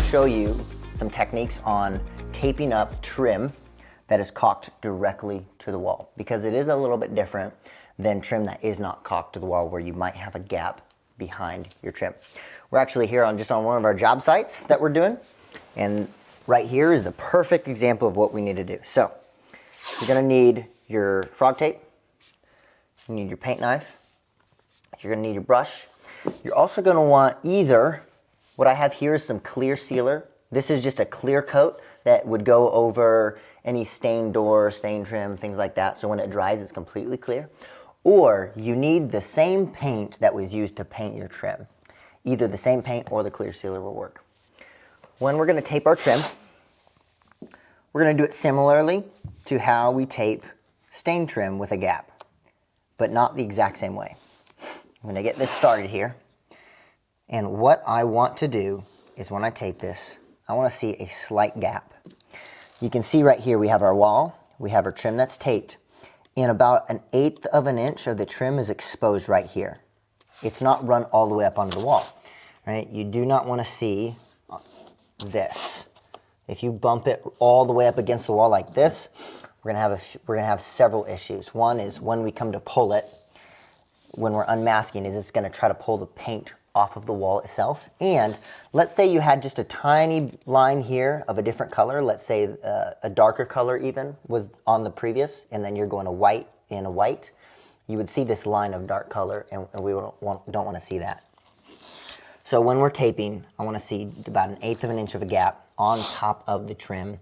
show you some techniques on taping up trim that is caulked directly to the wall, because it is a little bit different than trim that is not caulked to the wall, where you might have a gap behind your trim. We're actually here on one of our job sites that we're doing, and right here is a perfect example of what we need to do. So you're gonna need your FrogTape, you need your paint knife, you're gonna need your brush. You're also gonna want either, what I have here is some clear sealer. This is just a clear coat that would go over any stained door, stained trim, things like that. So when it dries, it's completely clear. Or you need the same paint that was used to paint your trim. Either the same paint or the clear sealer will work. When we're gonna tape our trim, we're gonna do it similarly to how we tape stain trim with a gap, but not the exact same way. I'm gonna get this started here. And what I want to do is when I tape this, I wanna see a slight gap. You can see right here, we have our wall, we have our trim that's taped, and about 1/8 of an inch of the trim is exposed right here. It's not run all the way up onto the wall, right? You do not wanna see this. If you bump it all the way up against the wall like this, we're gonna have several issues. One is when we come to pull it, when we're unmasking, is it's gonna try to pull the paint off of the wall itself. And let's say you had just a tiny line here of a different color, let's say a darker color even was on the previous, and then you're going to white in a white, you would see this line of dark color, and we don't want to see that. So when we're taping, I want to see about 1/8 of an inch of a gap on top of the trim.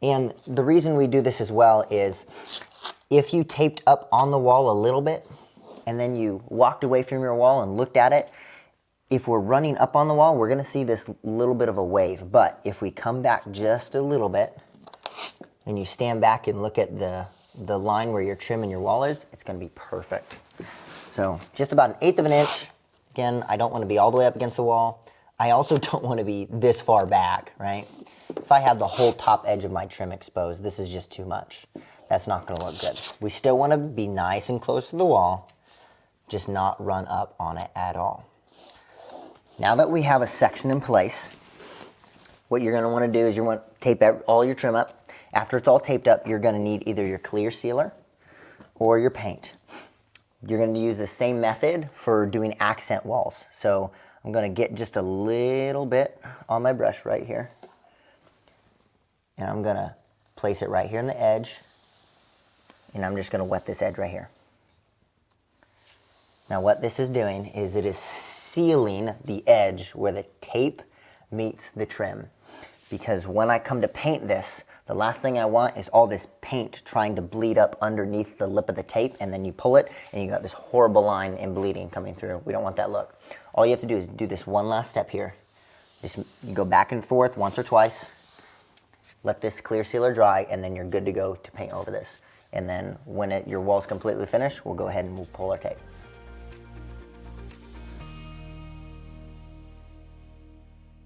And the reason we do this as well is if you taped up on the wall a little bit and then you walked away from your wall and looked at it, if we're running up on the wall, we're gonna see this little bit of a wave. But if we come back just a little bit and you stand back and look at the line where your trim and your wall is, it's gonna be perfect. So just about 1/8 of an inch. Again, I don't wanna be all the way up against the wall. I also don't wanna be this far back, right? If I have the whole top edge of my trim exposed, this is just too much. That's not gonna look good. We still wanna be nice and close to the wall, just not run up on it at all. Now that we have a section in place, what you're gonna wanna do is you want to tape all your trim up. After it's all taped up, you're gonna need either your clear sealer or your paint. You're gonna use the same method for doing accent walls. So I'm gonna get just a little bit on my brush right here, and I'm gonna place it right here on the edge, and I'm just gonna wet this edge right here. Now what this is doing is it is sealing the edge where the tape meets the trim. Because when I come to paint this, the last thing I want is all this paint trying to bleed up underneath the lip of the tape, and then you pull it and you got this horrible line and bleeding coming through. We don't want that look. All you have to do is do this one last step here. Just you go back and forth once or twice, let this clear sealer dry, and then you're good to go to paint over this. And then when your wall's completely finished, we'll go ahead and we'll pull our tape.